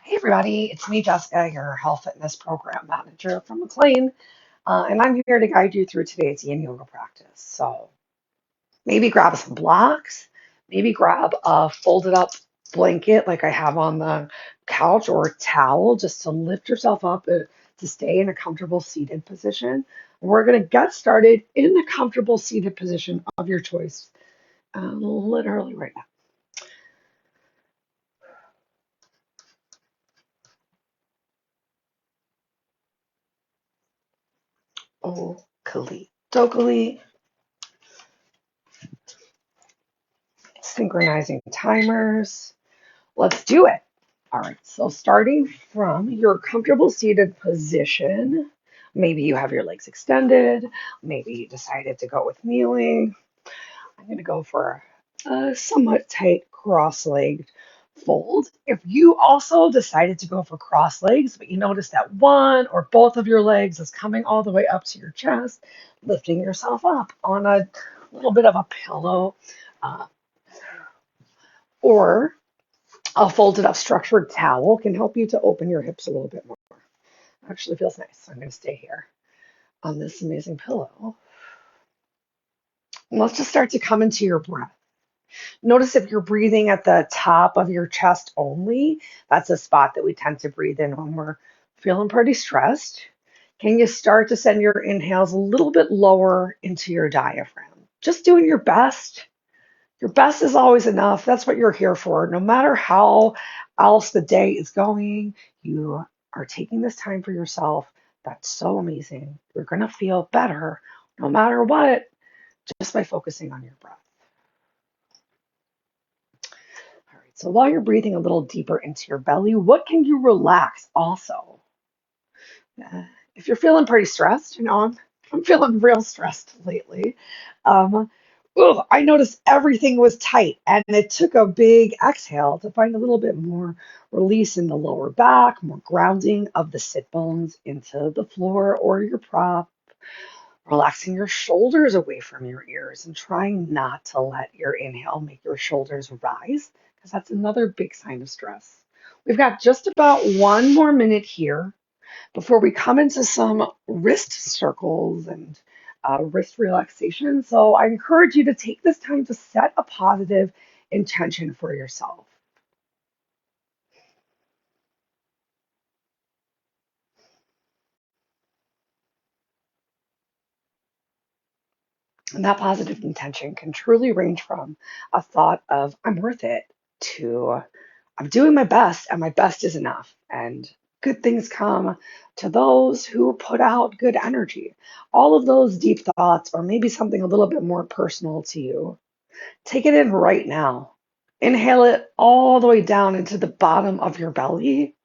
Hey everybody, it's me, Jessica, your health fitness program manager from McLean, and I'm here to guide you through today's Yin Yoga practice. So maybe grab some blocks, maybe grab a folded up blanket like I have on the couch or a towel just to lift yourself up to stay in a comfortable seated position. We're going to get started in the comfortable seated position of your choice, literally right now. Oh, Kali. Dokali. Synchronizing timers. Let's do it. All right, so starting from your comfortable seated position, maybe you have your legs extended, maybe you decided to go with kneeling. I'm going to go for a somewhat tight cross-legged fold. If you also decided to go for cross legs, but you notice that one or both of your legs is coming all the way up to your chest, lifting yourself up on a little bit of a pillow, uh, or a folded up structured towel can help you to open your hips a little bit more. Actually feels nice. So I'm going to stay here on this amazing pillow. And let's just start to come into your breath. Notice if you're breathing at the top of your chest only, that's a spot that we tend to breathe in when we're feeling pretty stressed. Can you start to send your inhales a little bit lower into your diaphragm? Just doing your best. Your best is always enough. That's what you're here for. No matter how else the day is going, you are taking this time for yourself. That's so amazing. You're going to feel better no matter what, just by focusing on your breath. All right. So while you're breathing a little deeper into your belly, what can you relax also? Uh, if you're feeling pretty stressed, I'm feeling real stressed lately. Um, I noticed everything was tight, and it took a big exhale to find a little bit more release in the lower back, more grounding of the sit bones into the floor or your prop, relaxing your shoulders away from your ears and trying not to let your inhale make your shoulders rise, because that's another big sign of stress. We've got just about one more minute here before we come into some wrist circles and wrist relaxation. So I encourage you to take this time to set a positive intention for yourself. And that positive intention can truly range from a thought of, I'm worth it, to I'm doing my best and my best is enough. And good things come to those who put out good energy. All of those deep thoughts, or maybe something a little bit more personal to you, take it in right now. Inhale it all the way down into the bottom of your belly.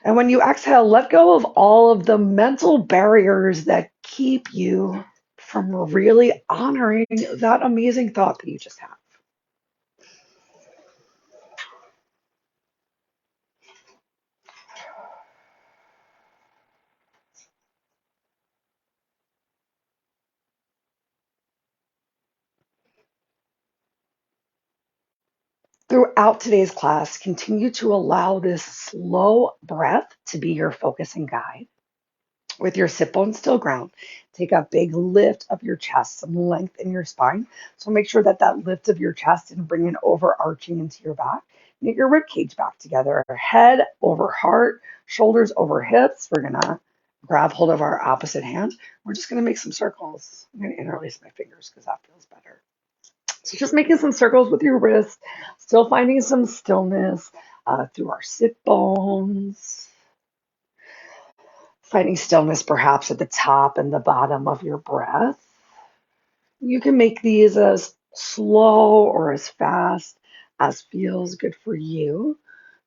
And when you exhale, let go of all of the mental barriers that keep you from really honoring that amazing thought that you just had. Throughout today's class, continue to allow this slow breath to be your focus and guide. With your sit bones still ground, take a big lift of your chest, some length in your spine. So make sure that that lift of your chest and bring it overarching into your back. Get your rib cage back together. Head over heart, shoulders over hips. We're gonna grab hold of our opposite hand. We're just gonna make some circles. I'm gonna interlace my fingers because that feels better. So just making some circles with your wrist, still finding some stillness through our sit bones. Finding stillness perhaps at the top and the bottom of your breath. You can make these as slow or as fast as feels good for you.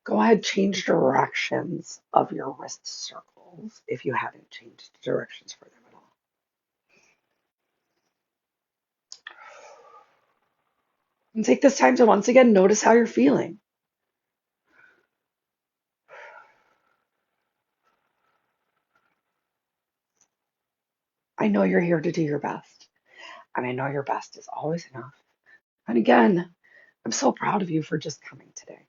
Go ahead, change directions of your wrist circles if you haven't changed directions for them at all. And take this time to once again notice how you're feeling. I know you're here to do your best, and I know your best is always enough. And again, I'm so proud of you for just coming today.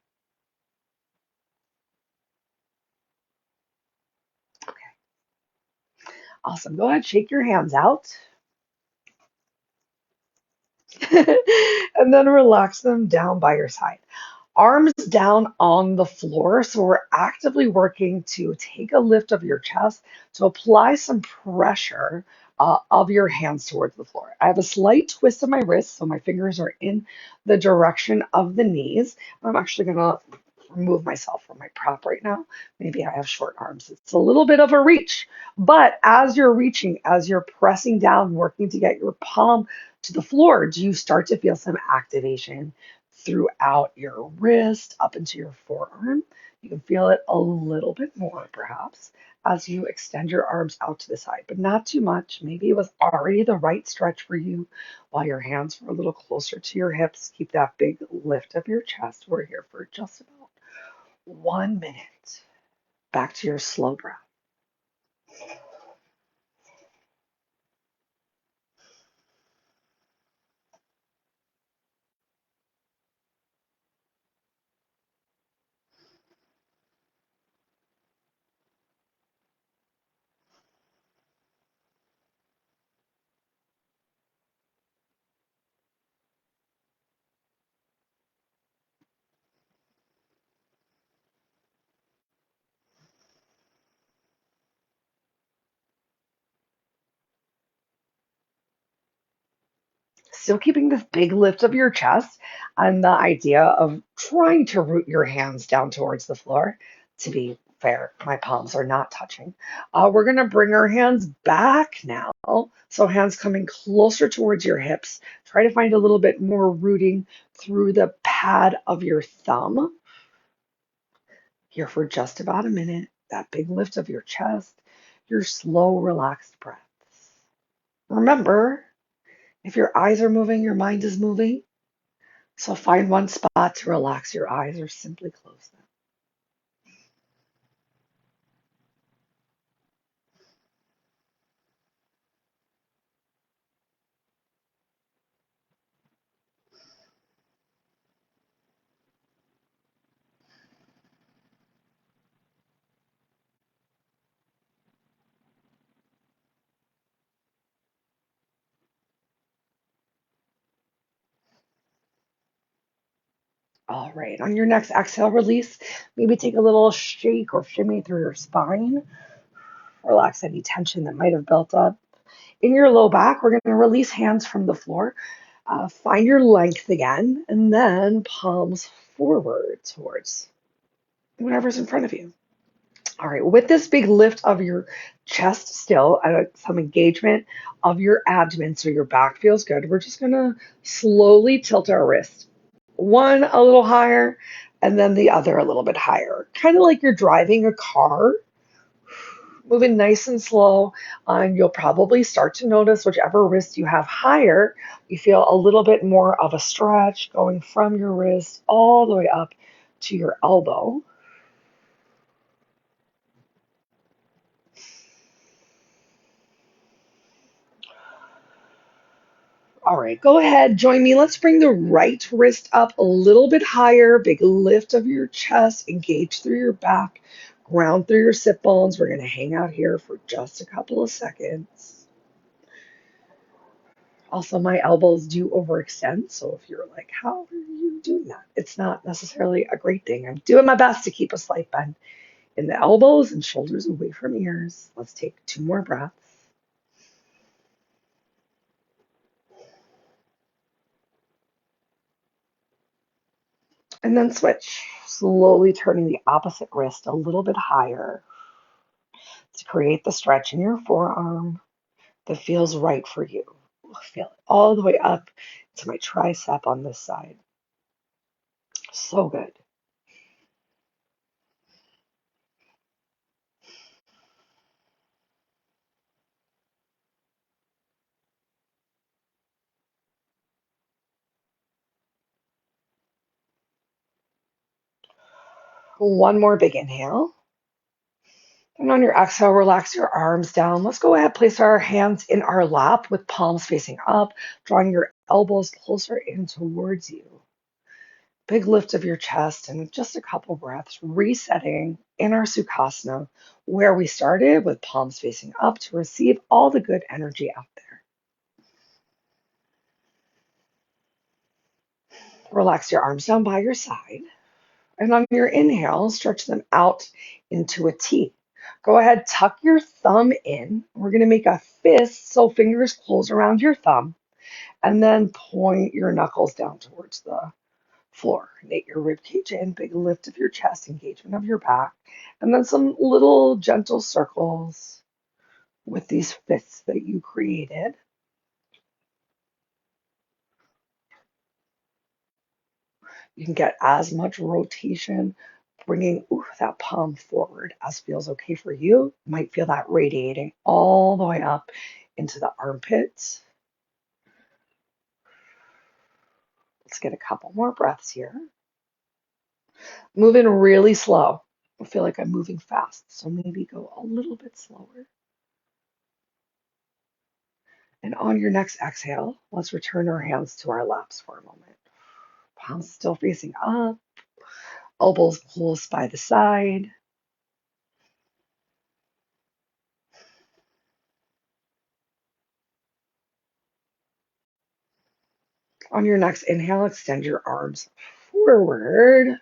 Awesome. Go ahead, shake your hands out. And then relax them down by your side. Arms down on the floor. So we're actively working to take a lift of your chest to apply some pressure of your hands towards the floor. I have a slight twist of my wrist, so my fingers are in the direction of the knees. I'm actually going to remove myself from my prop right now. Maybe I have short arms. It's a little bit of a reach, but as you're reaching, as you're pressing down, working to get your palm to the floor, do you start to feel some activation throughout your wrist up into your forearm? You can feel it a little bit more perhaps as you extend your arms out to the side, but not too much. Maybe it was already the right stretch for you while your hands were a little closer to your hips. Keep that big lift of your chest. We're here for just about 1 minute. Back to your slow breath. Still keeping this big lift of your chest and the idea of trying to root your hands down towards the floor. To be fair, my palms are not touching. We're going to bring our hands back now. So hands coming closer towards your hips. Try to find a little bit more rooting through the pad of your thumb. Here for just about a minute. That big lift of your chest, your slow, relaxed breaths. Remember, if your eyes are moving, your mind is moving. So find one spot to relax your eyes or simply close them. All right, on your next exhale release, maybe take a little shake or shimmy through your spine. Relax any tension that might have built up. In your low back, we're going to release hands from the floor. Find your length again, and then palms forward towards whatever's in front of you. All right, with this big lift of your chest still, some engagement of your abdomen so your back feels good, we're just going to slowly tilt our wrist. One a little higher, and then the other a little bit higher. Kind of like you're driving a car, moving nice and slow. And you'll probably start to notice whichever wrist you have higher, you feel a little bit more of a stretch going from your wrist all the way up to your elbow. All right, go ahead, join me. Let's bring the right wrist up a little bit higher. Big lift of your chest, engage through your back, ground through your sit bones. We're going to hang out here for just a couple of seconds. Also, my elbows do overextend, so if you're like, how are you doing that? It's not necessarily a great thing. I'm doing my best to keep a slight bend in the elbows and shoulders away from ears. Let's take 2 more breaths. And then switch, slowly turning the opposite wrist a little bit higher to create the stretch in your forearm that feels right for you. Feel it all the way up to my tricep on this side. So good. One more big inhale. And on your exhale, relax your arms down. Let's go ahead, place our hands in our lap with palms facing up, drawing your elbows closer in towards you. Big lift of your chest and just a couple breaths, resetting in our sukasana where we started with palms facing up to receive all the good energy out there. Relax your arms down by your side. And on your inhale, stretch them out into a T. Go ahead, tuck your thumb in. We're going to make a fist, so fingers close around your thumb, and then point your knuckles down towards the floor. Nate your rib cage in, big lift of your chest, engagement of your back, and then some little gentle circles with these fists that you created. You can get as much rotation, bringing that palm forward as feels okay for you. You might feel that radiating all the way up into the armpits. Let's get a couple more breaths here. Moving really slow. I feel like I'm moving fast, so maybe go a little bit slower. And on your next exhale, let's return our hands to our laps for a moment. Palms still facing up, elbows close by the side. On your next inhale, extend your arms forward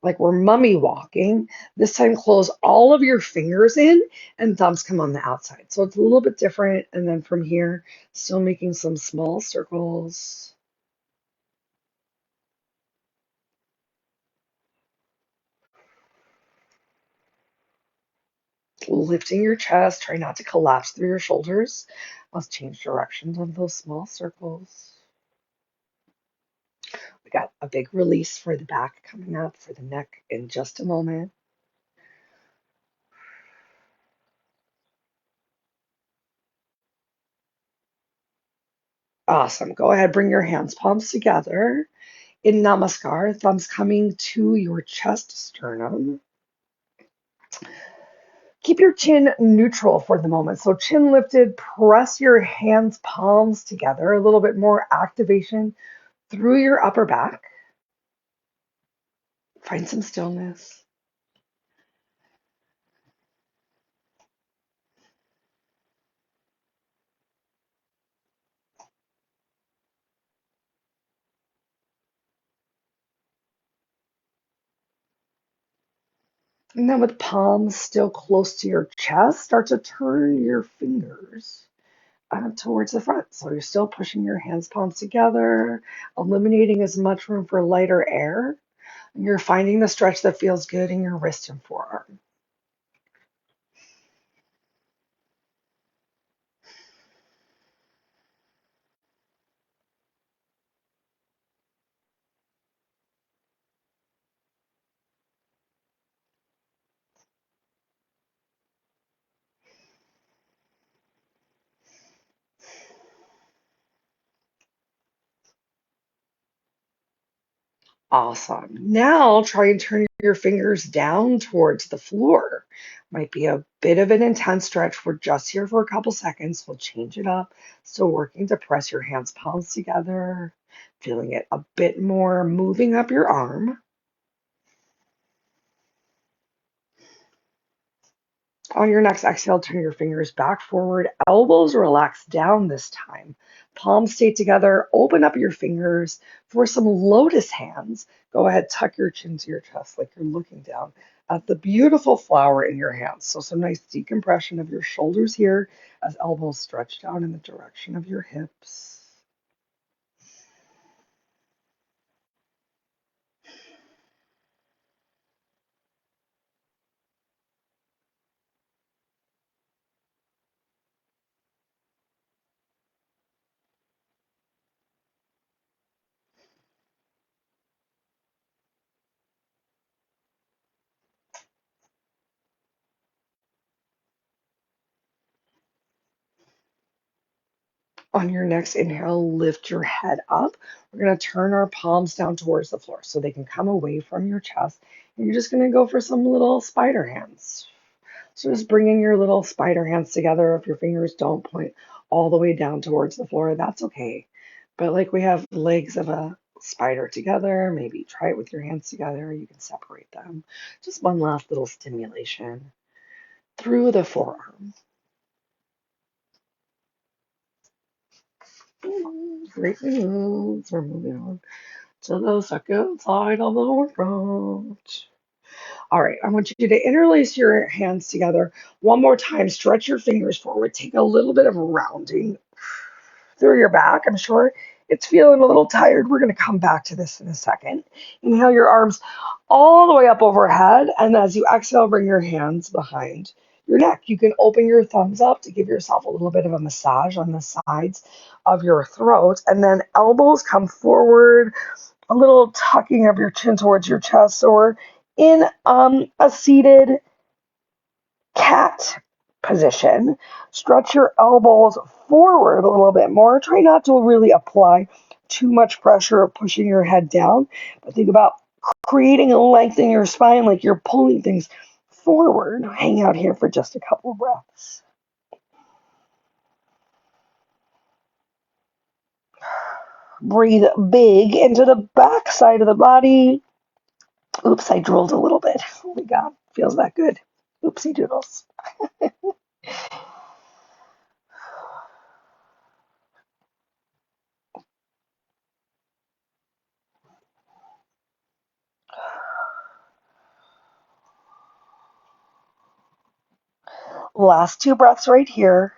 like we're mummy walking. This time, close all of your fingers in and thumbs come on the outside. So it's a little bit different. And then from here, still making some small circles. Lifting your chest, try not to collapse through your shoulders. Let's change directions on those small circles. We got a big release for the back coming up, for the neck in just a moment. Awesome. Go ahead, bring your hands, palms together in Namaskar, thumbs coming to your chest sternum. Keep your chin neutral for the moment. So chin lifted, press your hands, palms together, a little bit more activation through your upper back. Find some stillness. And then with palms still close to your chest, start to turn your fingers towards the front. So you're still pushing your hands, palms together, eliminating as much room for lighter air. And you're finding the stretch that feels good in your wrist and forearm. Awesome. Now try and turn your fingers down towards the floor. Might be a bit of an intense stretch. We're just here for a couple seconds. We'll change it up. Still working to press your hands, palms together, feeling it a bit more, moving up your arm. On your next exhale, turn your fingers back forward, elbows relax down this time. Palms stay together, open up your fingers for some lotus hands. Go ahead, tuck your chin to your chest like you're looking down at the beautiful flower in your hands. So some nice decompression of your shoulders here as elbows stretch down in the direction of your hips. On your next inhale, lift your head up. We're going to turn our palms down towards the floor so they can come away from your chest. And you're just going to go for some little spider hands. So just bringing your little spider hands together. If your fingers don't point all the way down towards the floor, that's okay. But like we have legs of a spider together. Maybe try it with your hands together. You can separate them. Just one last little stimulation through the forearm. Great moves. We're moving on to the second side of the workout. All right, I want you to interlace your hands together one more time. Stretch your fingers forward. Take a little bit of rounding through your back. I'm sure it's feeling a little tired. We're going to come back to this in a second. Inhale your arms all the way up overhead. And as you exhale, bring your hands behind your neck. You can open your thumbs up to give yourself a little bit of a massage on the sides of your throat. And then elbows come forward, a little tucking of your chin towards your chest, or in a seated cat position. Stretch your elbows forward a little bit more. Try not to really apply too much pressure of pushing your head down, but think about creating a length in your spine like you're pulling things forward. Hang out here for just a couple breaths. Breathe big into the back side of the body. Oops, I drooled a little bit. Oh my God, feels that good. Oopsie doodles. Last two breaths right here.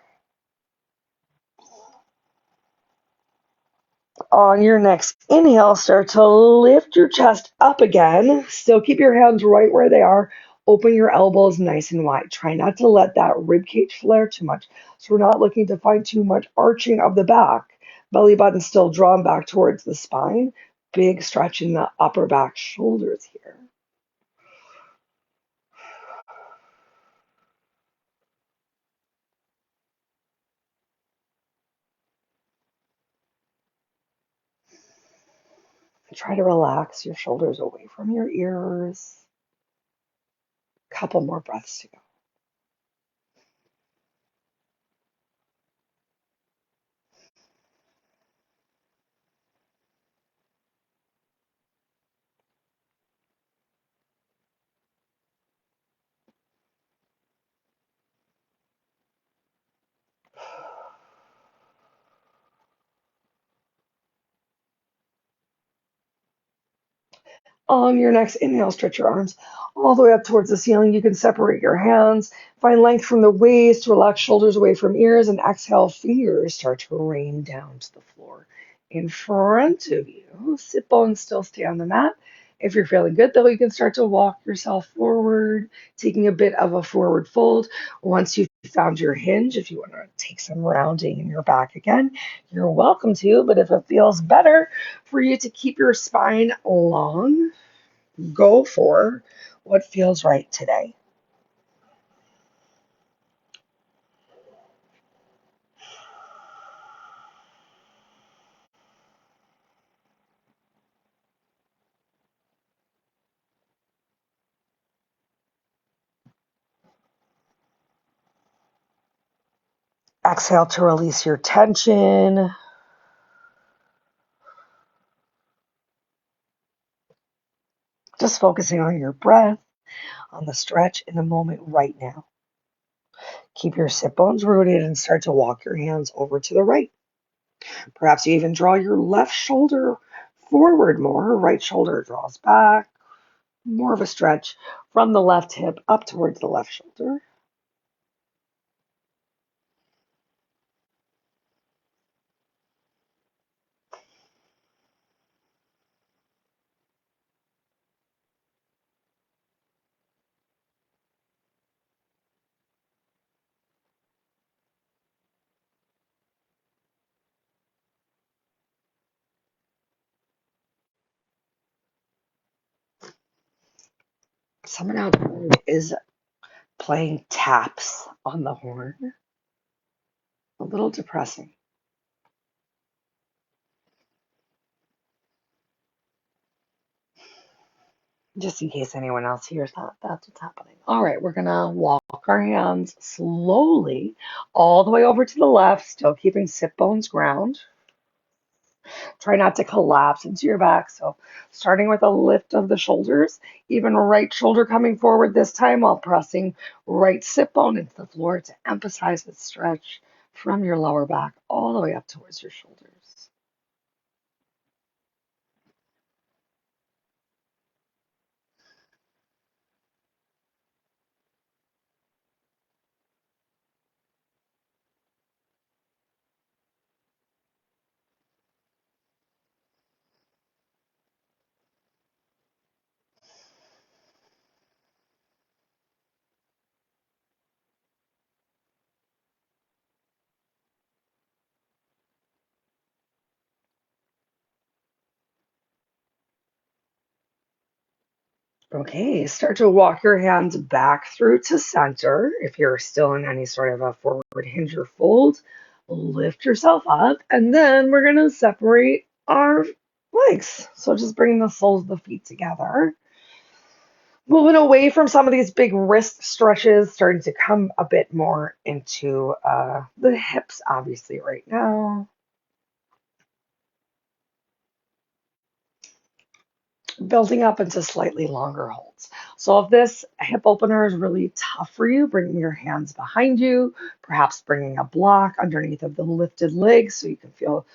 On your next inhale, start to lift your chest up again. Still keep your hands right where they are. Open your elbows nice and wide. Try not to let that rib cage flare too much. So we're not looking to find too much arching of the back. Belly button still drawn back towards the spine. Big stretch in the upper back shoulders here. Try to relax your shoulders away from your ears. Couple more breaths to go. On your next inhale, stretch your arms all the way up towards the ceiling. You can separate your hands, find length from the waist, relax shoulders away from ears, and exhale, fingers start to rain down to the floor in front of you. Sit bones still stay on the mat. If you're feeling good, though, you can start to walk yourself forward, taking a bit of a forward fold. Once you've found your hinge, if you want to take some rounding in your back again, you're welcome to. But if it feels better for you to keep your spine long, go for what feels right today. Exhale to release your tension. Just focusing on your breath, on the stretch in the moment right now. Keep your sit bones rooted and start to walk your hands over to the right. Perhaps you even draw your left shoulder forward more. Right shoulder draws back. More of a stretch from the left hip up towards the left shoulder. Someone out there is playing taps on the horn. A little depressing. Just in case anyone else hears that, that's what's happening. All right, we're gonna walk our hands slowly all the way over to the left, still keeping sit bones ground. Try not to collapse into your back. So starting with a lift of the shoulders, even right shoulder coming forward this time while pressing right sit bone into the floor to emphasize the stretch from your lower back all the way up towards your shoulders. Okay, start to walk your hands back through to center. If you're still in any sort of a forward hinge or fold, lift yourself up, and then we're going to separate our legs. So just bring the soles of the feet together. Moving away from some of these big wrist stretches, starting to come a bit more into the hips, obviously, right now. Building up into slightly longer holds. So if this hip opener is really tough for you, bringing your hands behind you, perhaps bringing a block underneath of the lifted legs so you can feel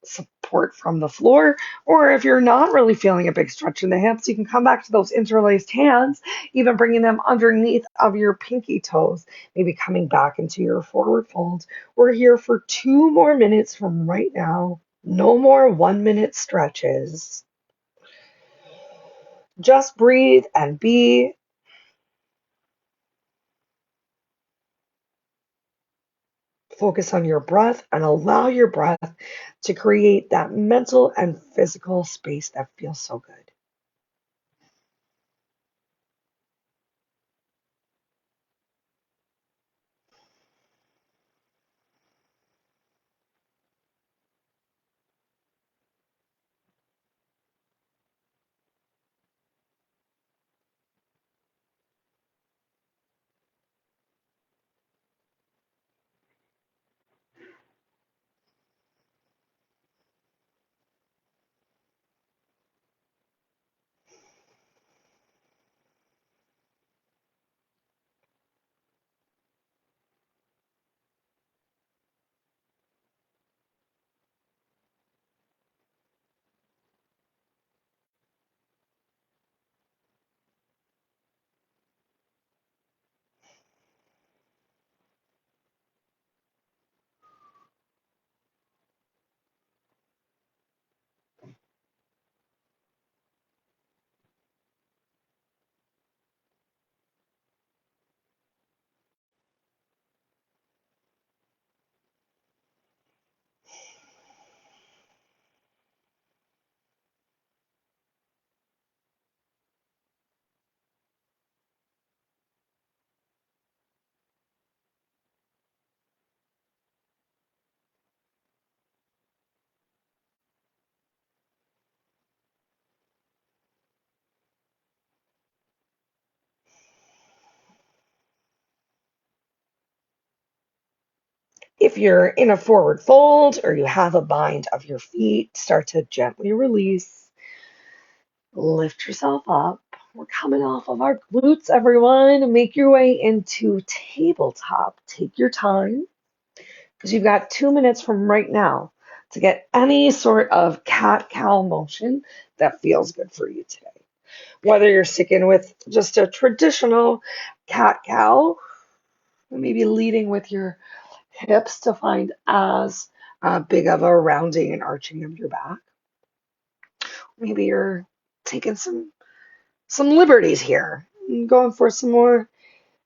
support from the floor. Or if you're not really feeling a big stretch in the hips, you can come back to those interlaced hands, even bringing them underneath of your pinky toes, maybe coming back into your forward fold. We're here for 2 more minutes from right now. No more 1 minute stretches. Just breathe and be. Focus on your breath and allow your breath to create that mental and physical space that feels so good. If you're in a forward fold or you have a bind of your feet, start to gently release. Lift yourself up. We're coming off of our glutes, everyone. Make your way into tabletop. Take your time because you've got 2 minutes from right now to get any sort of cat-cow motion that feels good for you today. Whether you're sticking with just a traditional cat-cow, maybe leading with your hips to find as big of a rounding and arching of your back. Maybe you're taking some liberties here, going for some more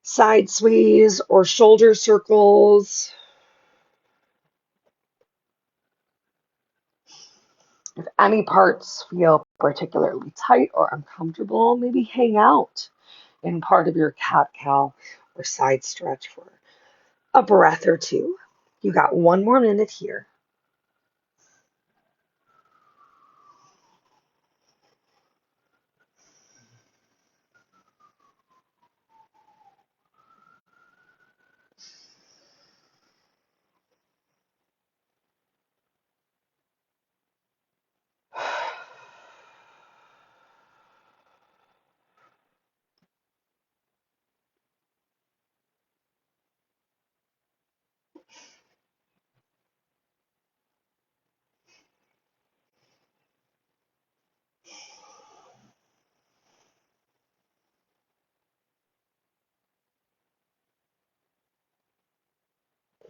side sways or shoulder circles. If any parts feel particularly tight or uncomfortable, maybe hang out in part of your cat-cow or side stretch for a breath or two. You got 1 more minute here.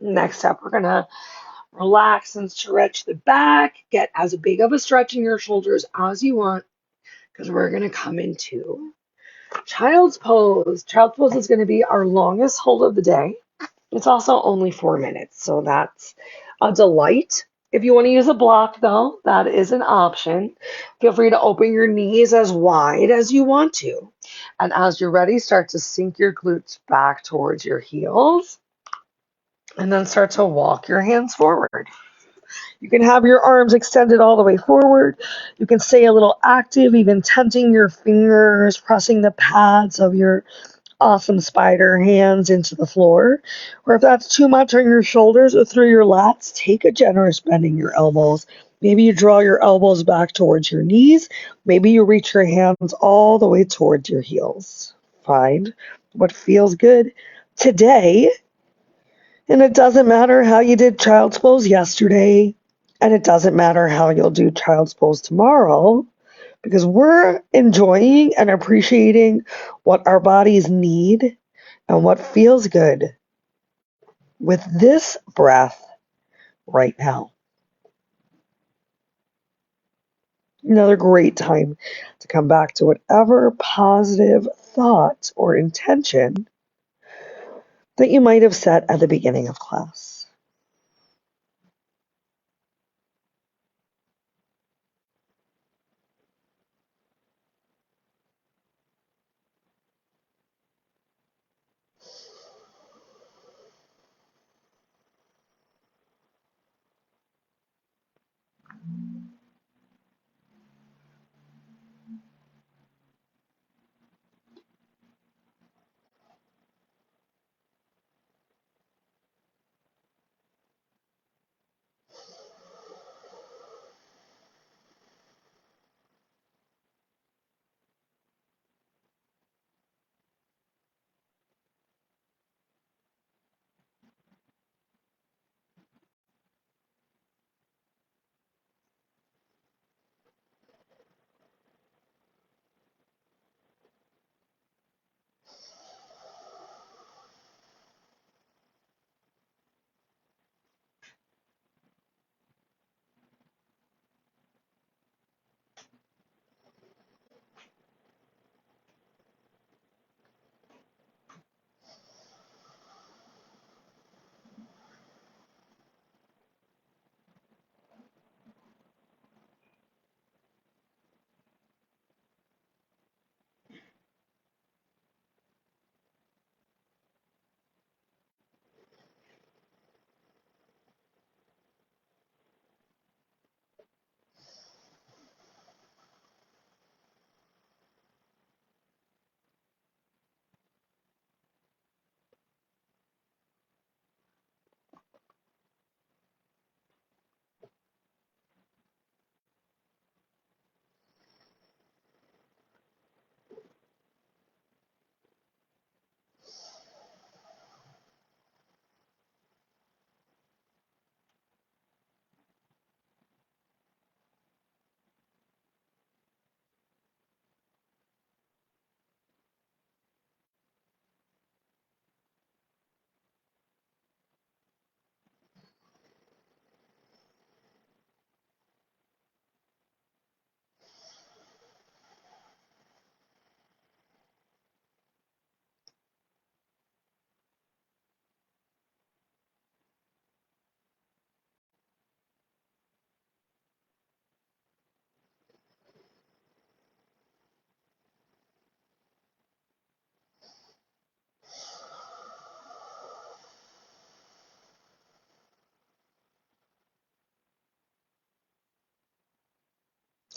Next up, we're going to relax and stretch the back. Get as big of a stretch in your shoulders as you want because we're going to come into child's pose. Child's pose is going to be our longest hold of the day. It's also only 4 minutes, so that's a delight. If you want to use a block, though, that is an option. Feel free to open your knees as wide as you want to. And as you're ready, start to sink your glutes back towards your heels. And then start to walk your hands forward. You can have your arms extended all the way forward. You can stay a little active, even tenting your fingers, pressing the pads of your awesome spider hands into the floor. Or if that's too much on your shoulders or through your lats, take a generous bend in your elbows. Maybe you draw your elbows back towards your knees. Maybe you reach your hands all the way towards your heels. Find what feels good today. And it doesn't matter how you did child's pose yesterday, and it doesn't matter how you'll do child's pose tomorrow, because we're enjoying and appreciating what our bodies need and what feels good with this breath right now. Another great time to come back to whatever positive thought or intention that you might have set at the beginning of class.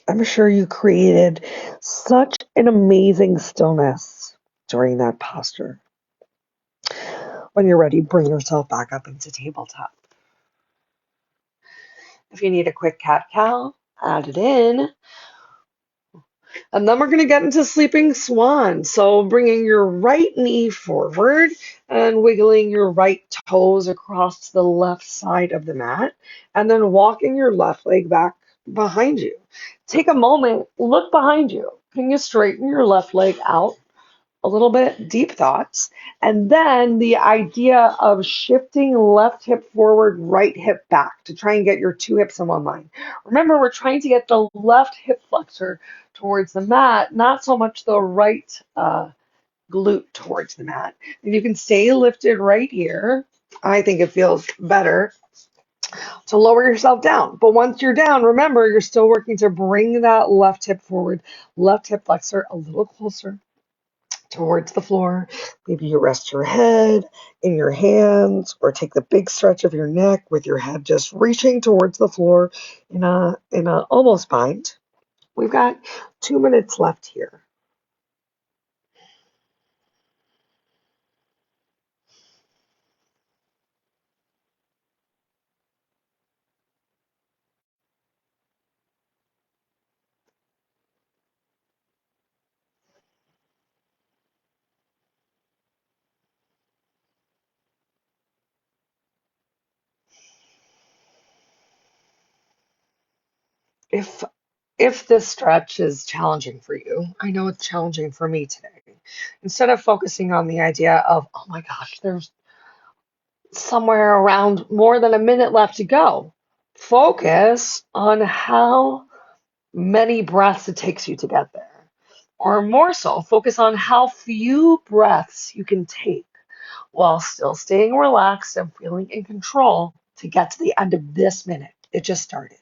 I'm sure you created such an amazing stillness during that posture. When you're ready, bring yourself back up into tabletop. If you need a quick cat-cow, add it in. And then we're going to get into sleeping swan. So bringing your right knee forward and wiggling your right toes across to the left side of the mat. And then walking your left leg back behind you. Take a moment, look behind you. Can you straighten your left leg out a little bit, deep thoughts. And then the idea of shifting left hip forward, right hip back to try and get your two hips in one line. Remember, we're trying to get the left hip flexor towards the mat, not so much the right glute towards the mat. And you can stay lifted right here. I think it feels better to lower yourself down. But once you're down, remember, you're still working to bring that left hip forward, left hip flexor a little closer towards the floor. Maybe you rest your head in your hands or take the big stretch of your neck with your head just reaching towards the floor in a almost bind. We've got 2 minutes left here. If if this stretch is challenging for you, I know it's challenging for me today. Instead of focusing on the idea of, oh my gosh, there's somewhere around more than a minute left to go, focus on how many breaths it takes you to get there. Or more so, focus on how few breaths you can take while still staying relaxed and feeling in control to get to the end of this minute. It just started.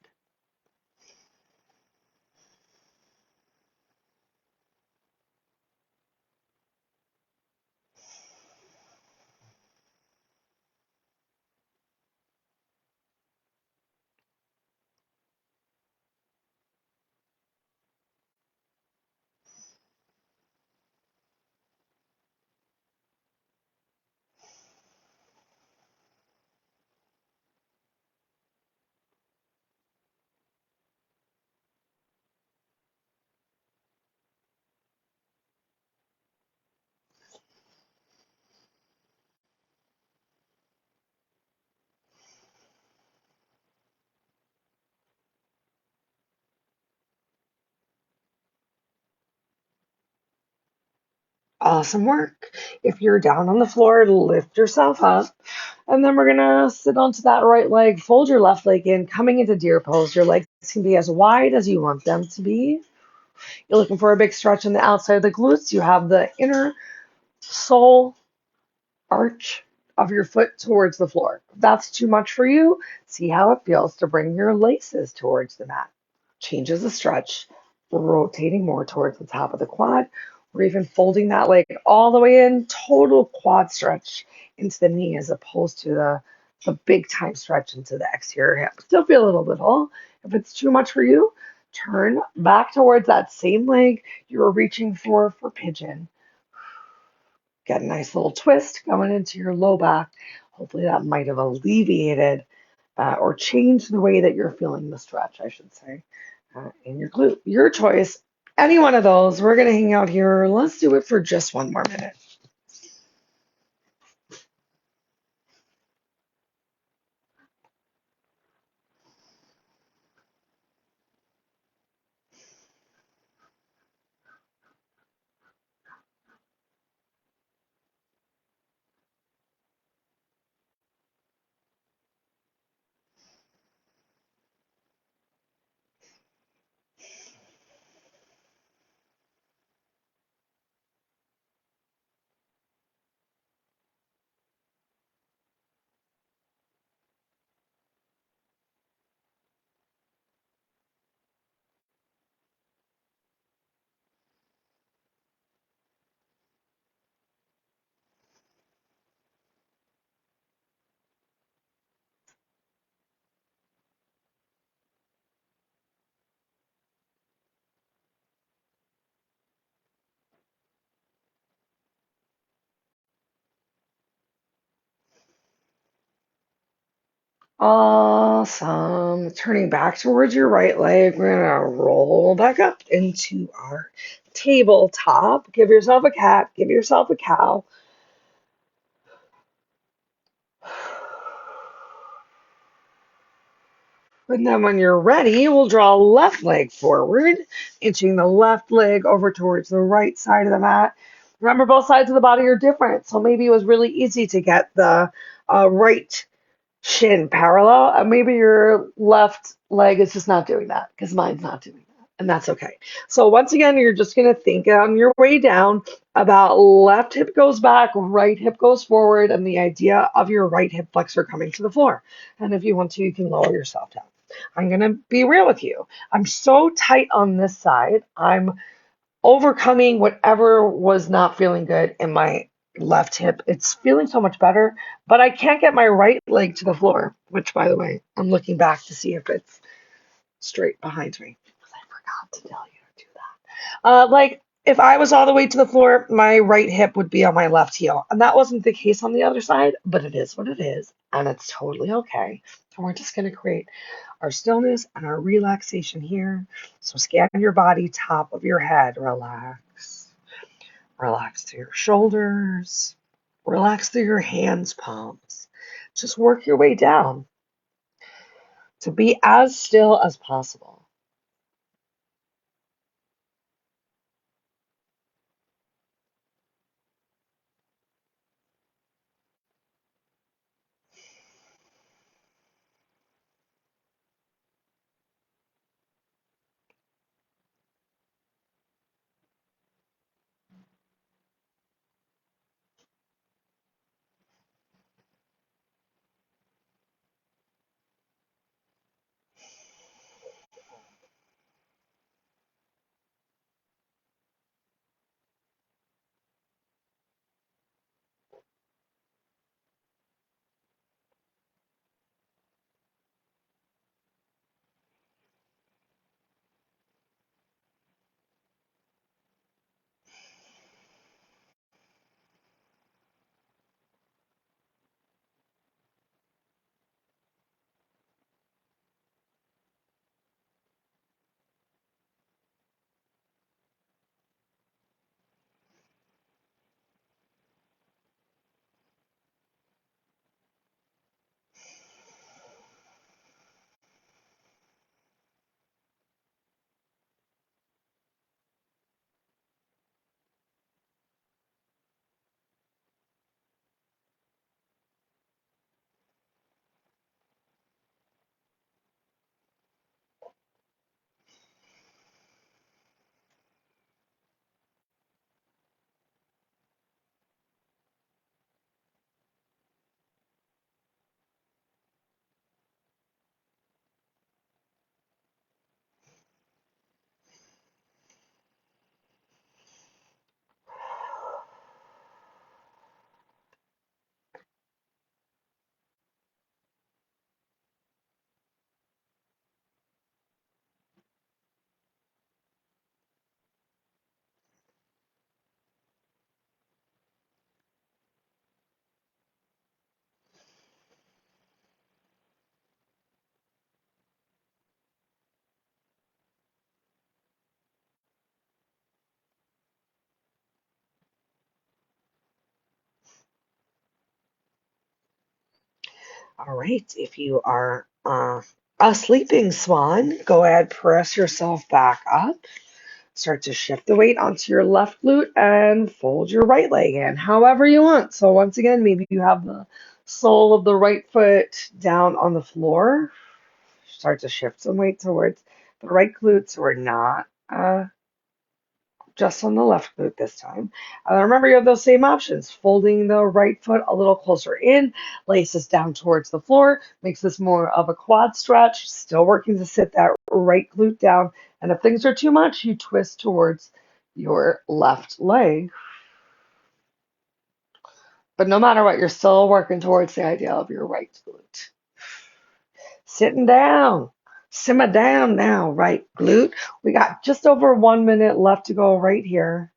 Awesome work. If you're down on the floor, lift yourself up. And then we're gonna sit onto that right leg, fold your left leg in, coming into deer pose. Your legs can be as wide as you want them to be. You're looking for a big stretch on the outside of the glutes. You have the inner sole arch of your foot towards the floor. If that's too much for you, see how it feels to bring your laces towards the mat. Changes the stretch, rotating more towards the top of the quad, or even folding that leg all the way in, total quad stretch into the knee as opposed to the big time stretch into the exterior hip. Still feel a little. If it's too much for you, turn back towards that same leg you were reaching for pigeon. Get a nice little twist going into your low back. Hopefully that might have alleviated or changed the way that you're feeling the stretch, I should say, in your glute. Your choice. Any one of those. We're going to hang out here. Let's do it for just one more minute. Awesome. Turning back towards your right leg, we're going to roll back up into our tabletop. Give yourself a cat, give yourself a cow. And then when you're ready, we'll draw left leg forward, inching the left leg over towards the right side of the mat. Remember, both sides of the body are different. So maybe it was really easy to get the right shin parallel, and maybe your left leg is just not doing that because mine's not doing that, and that's okay. So once again, you're just going to think on your way down about left hip goes back, right hip goes forward, and the idea of your right hip flexor coming to the floor. And if you want to, you can lower yourself down. I'm going to be real with you. I'm so tight on this side. I'm overcoming whatever was not feeling good in my left hip. It's feeling so much better, but I can't get my right leg to the floor, which, by the way, I'm looking back to see if it's straight behind me. I forgot to tell you to do that. Like, if I was all the way to the floor, my right hip would be on my left heel. And that wasn't the case on the other side, but it is what it is, and it's totally okay. And we're just going to create our stillness and our relaxation here. So scan your body, top of your head, relax. Relax through your shoulders. Relax through your hands, palms. Just work your way down to be as still as possible. All right, if you are a sleeping swan, go ahead, press yourself back up. Start to shift the weight onto your left glute and fold your right leg in, however you want. So once again, maybe you have the sole of the right foot down on the floor. Start to shift some weight towards the right glute so we're not just on the left glute this time. Remember, you have those same options. Folding the right foot a little closer in, laces down towards the floor, makes this more of a quad stretch, still working to sit that right glute down. And if things are too much, you twist towards your left leg. But no matter what, you're still working towards the idea of your right glute. Sitting down. Simmer down now, right glute. We got just over 1 minute left to go right here.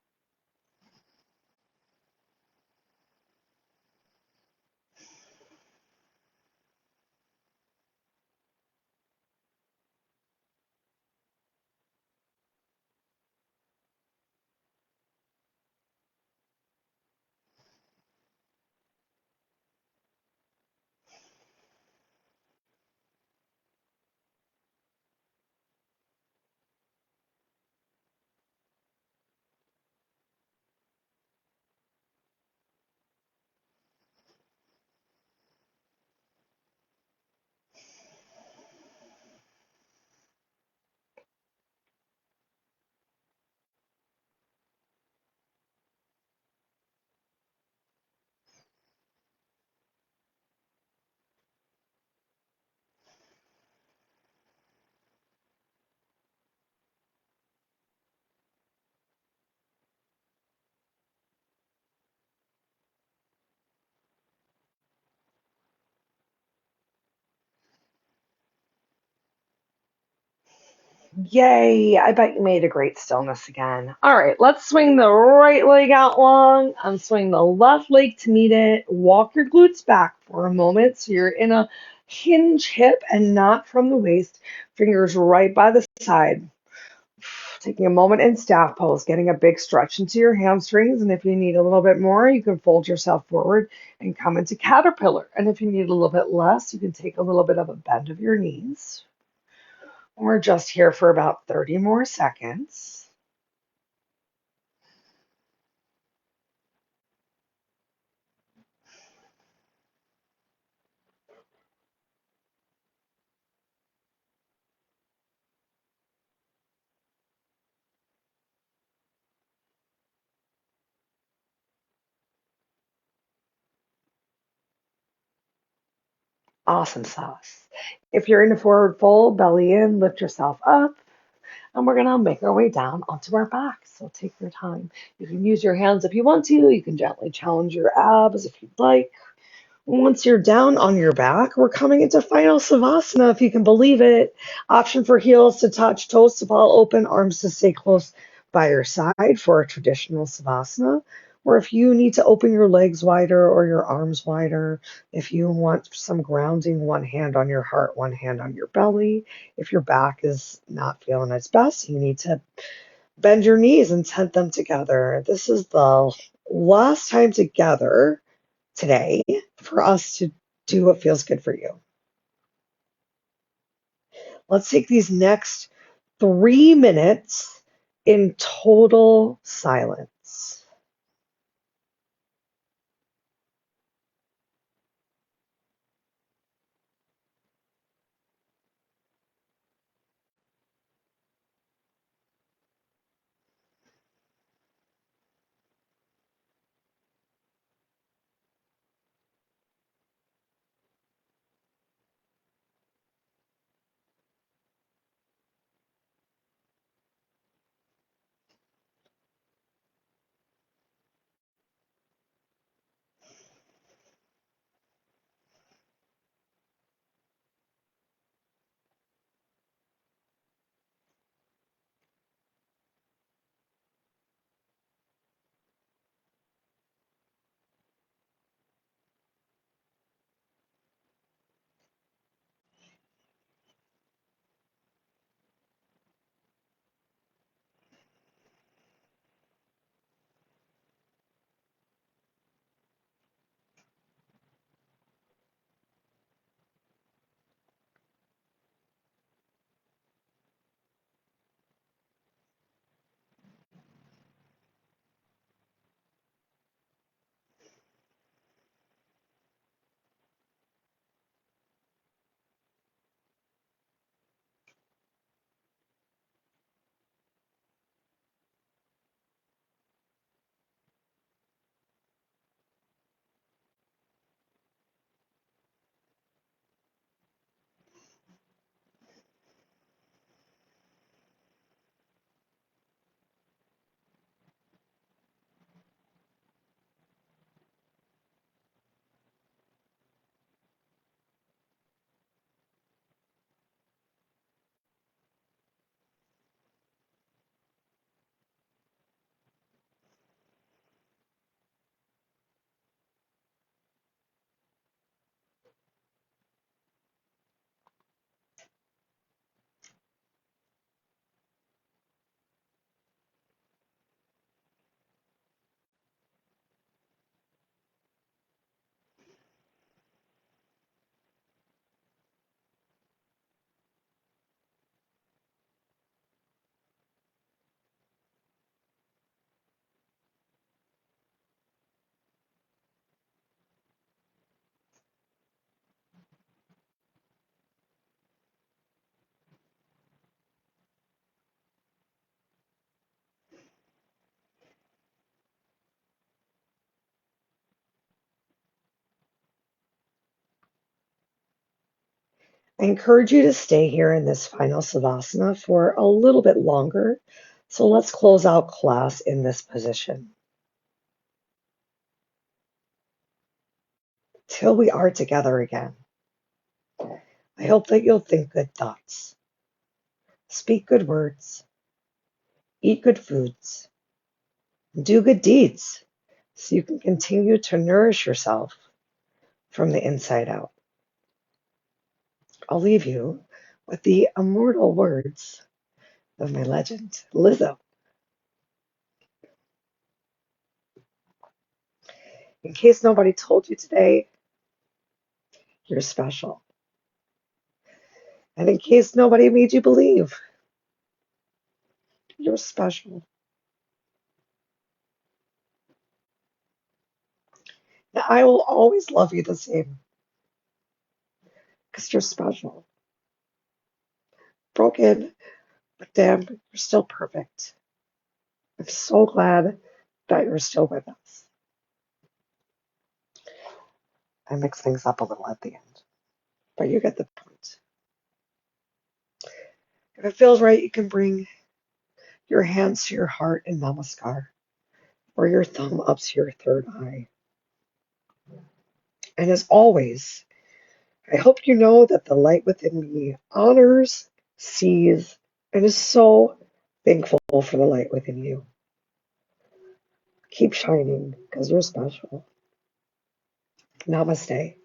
Yay, I bet you made a great stillness again. All right, let's swing the right leg out long and swing the left leg to meet it. Walk your glutes back for a moment so you're in a hinge hip and not from the waist. Fingers right by the side. Taking a moment in staff pose, getting a big stretch into your hamstrings. And if you need a little bit more, you can fold yourself forward and come into caterpillar. And if you need a little bit less, you can take a little bit of a bend of your knees. We're just here for about 30 more seconds. Awesome sauce. If you're in a forward fold, belly in, lift yourself up, and we're gonna make our way down onto our back. So take your time. You can use your hands if you want to. You can gently challenge your abs if you'd like. Once you're down on your back, we're coming into final savasana, if you can believe it. Option for heels to touch, toes to ball open, arms to stay close by your side for a traditional savasana. Or if you need to open your legs wider or your arms wider, if you want some grounding, one hand on your heart, one hand on your belly. If your back is not feeling its best, you need to bend your knees and tent them together. This is the last time together today for us to do what feels good for you. Let's take these next 3 minutes in total silence. I encourage you to stay here in this final savasana for a little bit longer. So let's close out class in this position till we are together again. I hope that you'll think good thoughts. Speak good words, eat good foods, do good deeds so you can continue to nourish yourself from the inside out. I'll leave you with the immortal words of my legend, Lizzo. In case nobody told you today, you're special. And in case nobody made you believe, you're special. Now, I will always love you the same because you're special. Broken, but damn, you're still perfect. I'm so glad that you're still with us. I mix things up a little at the end, but you get the point. If it feels right, you can bring your hands to your heart in namaskar, or your thumb up to your third eye. And as always, I hope you know that the light within me honors, sees, and is so thankful for the light within you. Keep shining because you're special. Namaste.